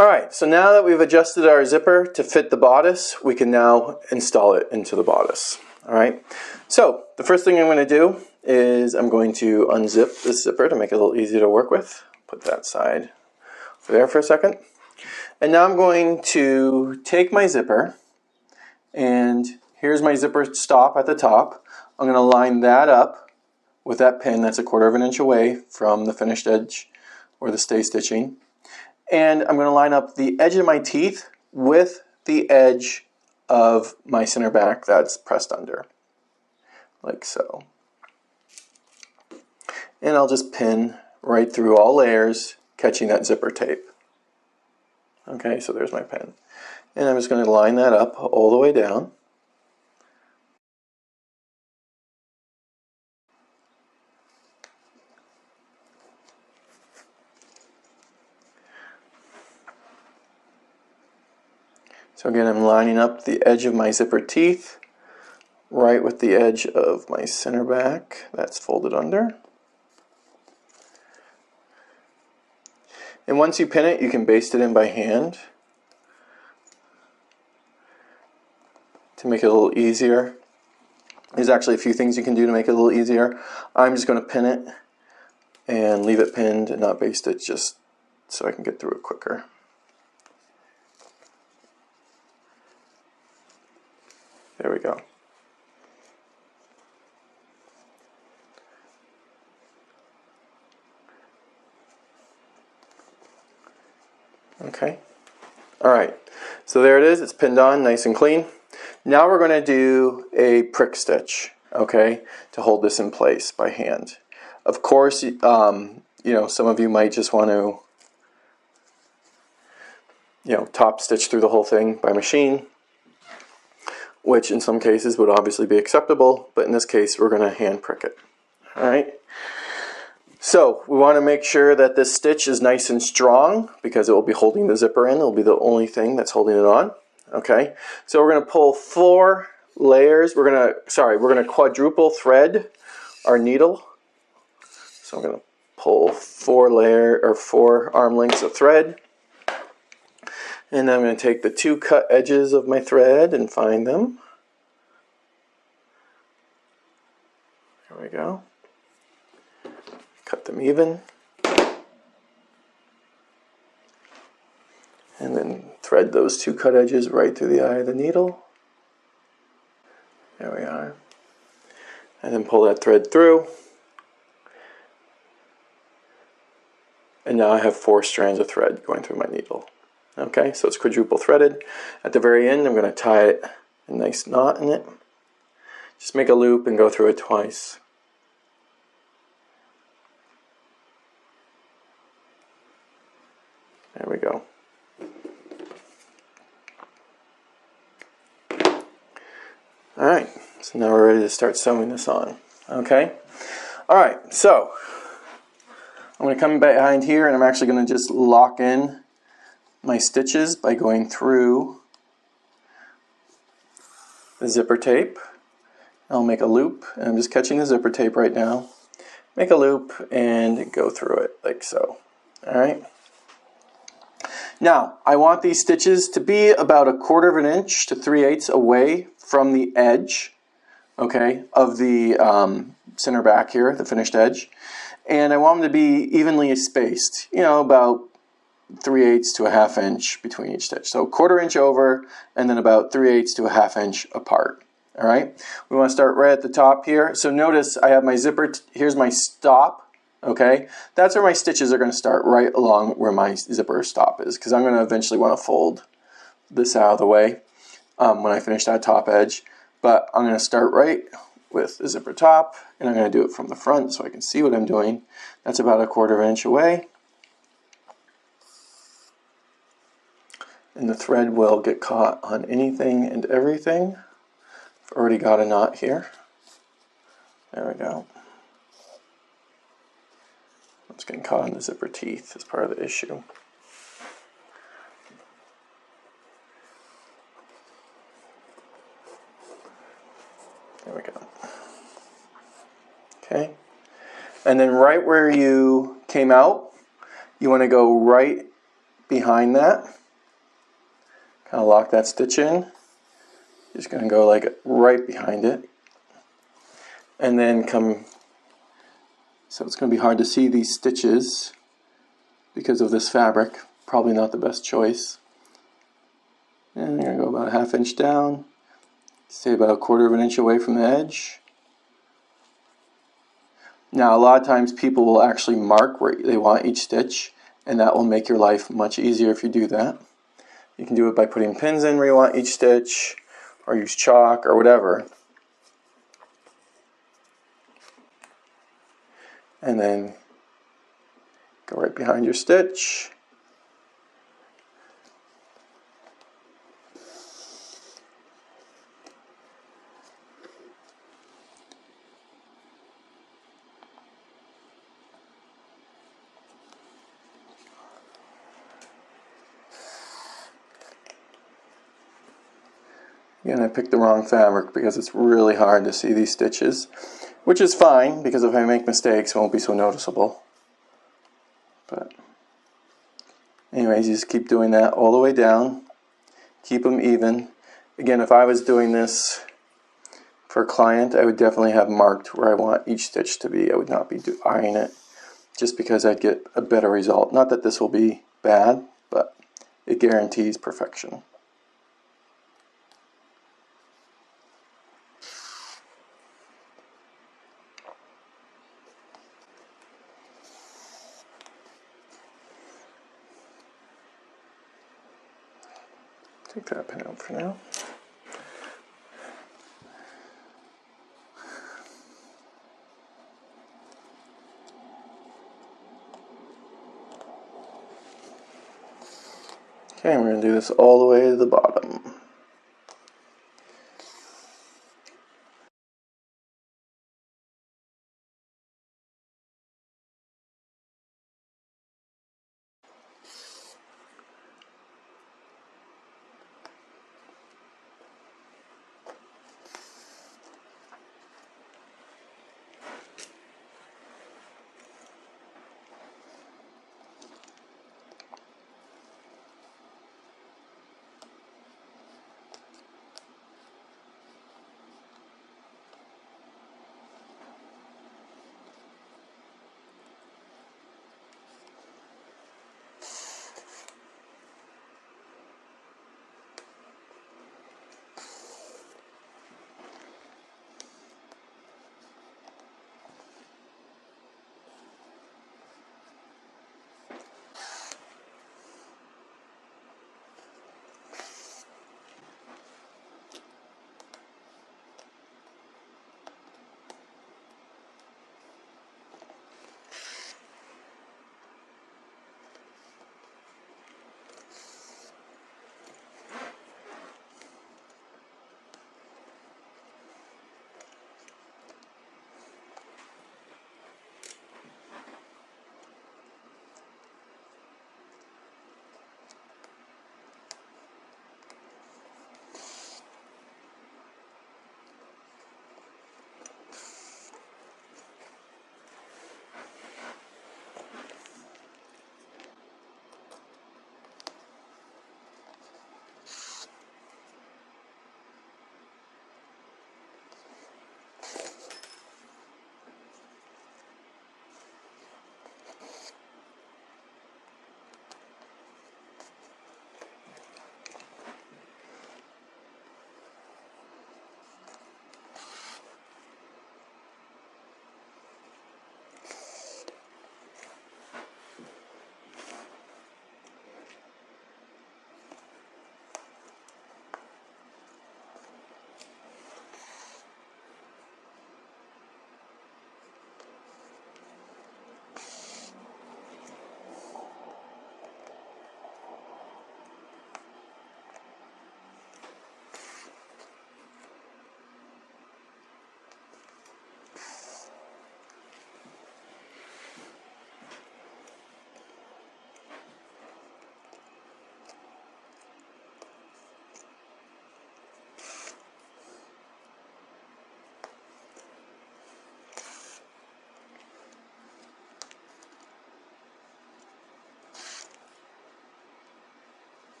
Alright, so now that we've adjusted our zipper to fit the bodice, we can now install it into the bodice. Alright, so the first thing I'm going to do is I'm going to unzip this zipper to make it a little easier to work with. Put that side over there for a second. And now I'm going to take my zipper, and here's my zipper stop at the top. I'm going to line that up with that pin that's 1/4 inch away from the finished edge or the stay stitching. And I'm going to line up the edge of my teeth with the edge of my center back that's pressed under, like so. And I'll just pin right through all layers, catching that zipper tape. Okay, so there's my pin. And I'm just going to line that up all the way down. So again, I'm lining up the edge of my zipper teeth right with the edge of my center back that's folded under. And once you pin it, you can baste it in by hand to make it a little easier. There's actually a few things you can do to make it a little easier. I'm just going to pin it and leave it pinned and not baste it, just so I can get through it quicker. There we go. Okay. All right. So there it is. It's pinned on, nice and clean. Now we're going to do a prick stitch, okay, to hold this in place by hand. Of course, you know, some of you might just want to, top stitch through the whole thing by machine, which in some cases would obviously be acceptable, but in this case we're going to hand prick it. Alright, so we want to make sure that this stitch is nice and strong because it will be holding the zipper in. It will be the only thing that's holding it on. Okay, so we're going to pull 4 layers. We're going to quadruple thread our needle. So I'm going to pull 4 arm lengths of thread. And then I'm going to take the 2 cut edges of my thread and find them. There we go. Cut them even. And then thread those 2 cut edges right through the eye of the needle. There we are. And then pull that thread through. And now I have 4 strands of thread going through my needle. Okay, so it's quadruple threaded. At the very end, I'm going to tie a nice knot in it. Just make a loop and go through it twice. There we go. Alright, so now we're ready to start sewing this on. Okay? Alright, so I'm going to come behind here and I'm actually going to just lock in my stitches by going through the zipper tape. I'll make a loop, and I'm just catching the zipper tape right now. Make a loop and go through it like so. Alright. Now, I want these stitches to be about 1/4 inch to 3/8 away from the edge, okay, of the center back here, the finished edge. And I want them to be evenly spaced, about 3/8 to 1/2 inch between each stitch. So 1/4 inch over and then about 3/8 to 1/2 inch apart. All right, we want to start right at the top here. So notice I have my zipper, here's my stop. Okay, that's where my stitches are going to start, right along where my zipper stop is, because I'm going to eventually want to fold this out of the way when I finish that top edge. But I'm going to start right with the zipper top, and I'm going to do it from the front so I can see what I'm doing. That's about 1/4 inch away. And the thread will get caught on anything and everything. I've already got a knot here. There we go. It's getting caught on the zipper teeth as part of the issue. There we go. Okay. And then right where you came out, you want to go right behind that. Kind of lock that stitch in. Just going to go like right behind it. And then come, so it's going to be hard to see these stitches because of this fabric. Probably not the best choice. And I'm going to go about a ½ inch down. Stay about a ¼ inch away from the edge. Now, a lot of times people will actually mark where they want each stitch, and that will make your life much easier if you do that. You can do it by putting pins in where you want each stitch, or use chalk or whatever. And then go right behind your stitch. Again, I picked the wrong fabric because it's really hard to see these stitches, which is fine because if I make mistakes, it won't be so noticeable. But anyways, you just keep doing that all the way down. Keep them even. Again, if I was doing this for a client, I would definitely have marked where I want each stitch to be. I would not be eyeing it just because I'd get a better result. Not that this will be bad, but it guarantees perfection. Take that pin out for now. Okay, we're going to do this all the way to the bottom.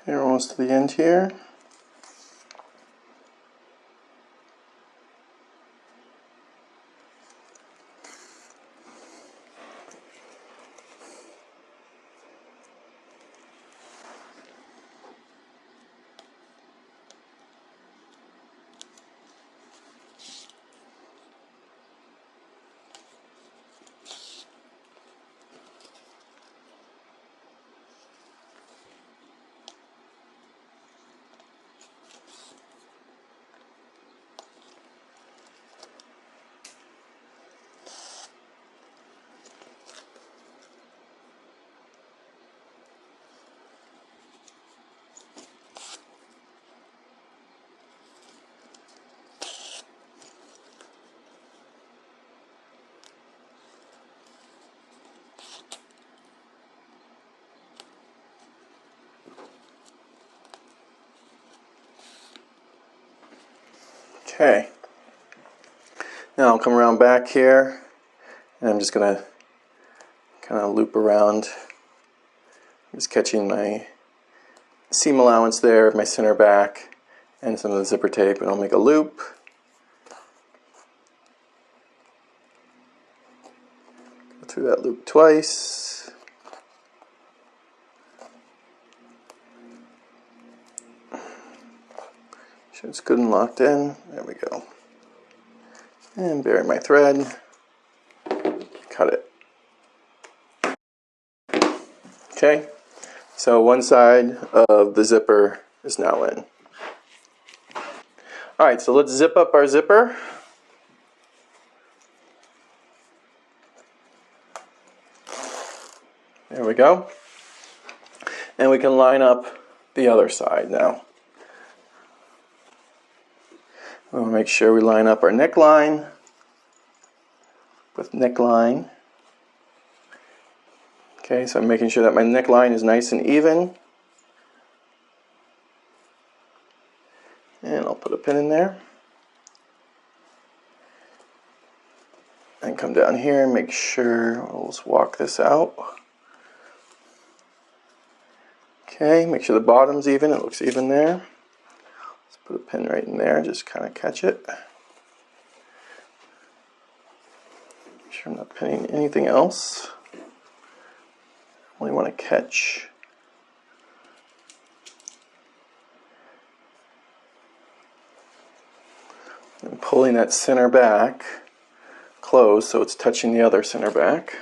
We're almost to the end here. Okay, now I'll come around back here, and I'm just going to kind of loop around. I'm just catching my seam allowance there of my center back and some of the zipper tape, and I'll make a loop. Go through that loop twice. Sure it's good and locked in. There we go. And bury my thread. Cut it. Okay, so one side of the zipper is now in. Alright, so let's zip up our zipper. There we go. And we can line up the other side now. We'll make sure we line up our neckline with neckline. Okay, so I'm making sure that my neckline is nice and even. And I'll put a pin in there. And come down here and make sure, we'll just walk this out. Okay, make sure the bottom's even, it looks even there. Let's put a pin right in there, just kind of catch it. Make sure I'm not pinning anything else. Only want to catch and pulling that center back close so it's touching the other center back.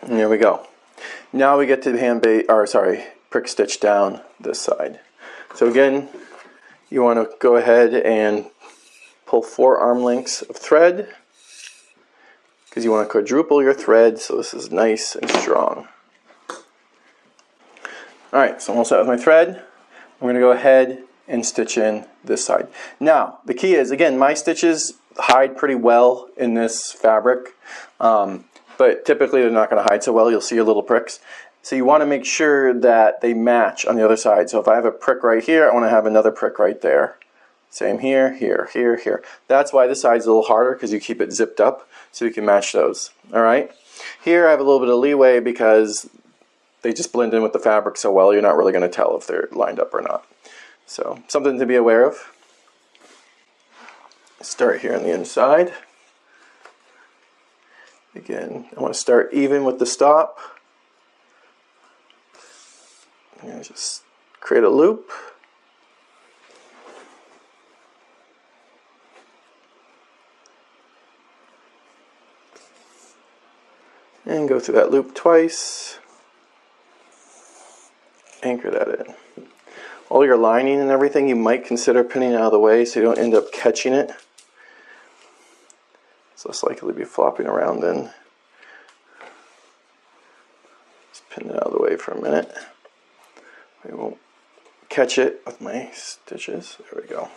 And there we go. Now we get to the prick stitch down this side. So again, you want to go ahead and pull 4 arm lengths of thread because you want to quadruple your thread so this is nice and strong. Alright, so I'm all set with my thread. I'm going to go ahead and stitch in this side. Now, the key is, again, my stitches hide pretty well in this fabric. But typically they're not going to hide so well. You'll see your little pricks. So you want to make sure that they match on the other side. So if I have a prick right here, I want to have another prick right there. Same here, here, here, here. That's why this side's a little harder, because you keep it zipped up so you can match those. All right. Here I have a little bit of leeway because they just blend in with the fabric so well, you're not really going to tell if they're lined up or not. So something to be aware of. Start here on the inside. Again, I want to start even with the stop. And just create a loop. And go through that loop twice. Anchor that in. All your lining and everything you might consider pinning out of the way so you don't end up catching it. It's less likely to be flopping around then. for a minute. I won't catch it with my stitches. There we go.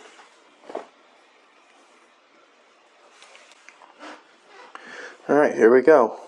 All right, here we go.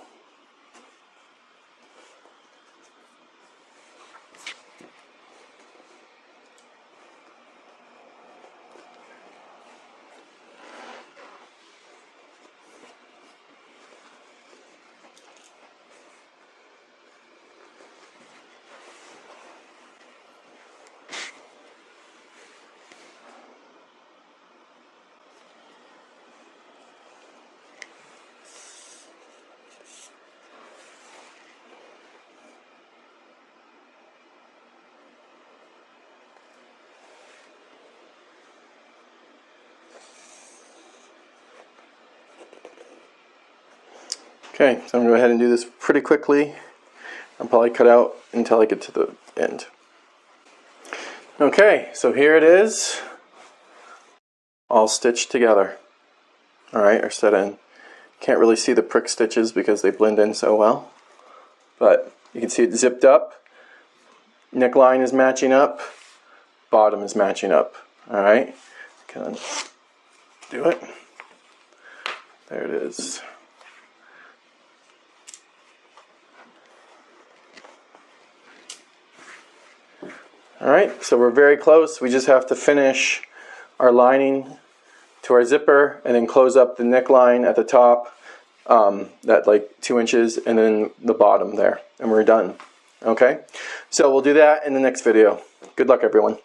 Okay, so I'm going to go ahead and do this pretty quickly. I'll probably cut out until I get to the end. Okay, so here it is, all stitched together. Alright, or set in. Can't really see the prick stitches because they blend in so well. But you can see it zipped up. Neckline is matching up. Bottom is matching up. Alright, can do it. There it is. Alright, so we're very close. We just have to finish our lining to our zipper and then close up the neckline at the top, that like 2 inches, and then the bottom there, and we're done. Okay, so we'll do that in the next video. Good luck, everyone.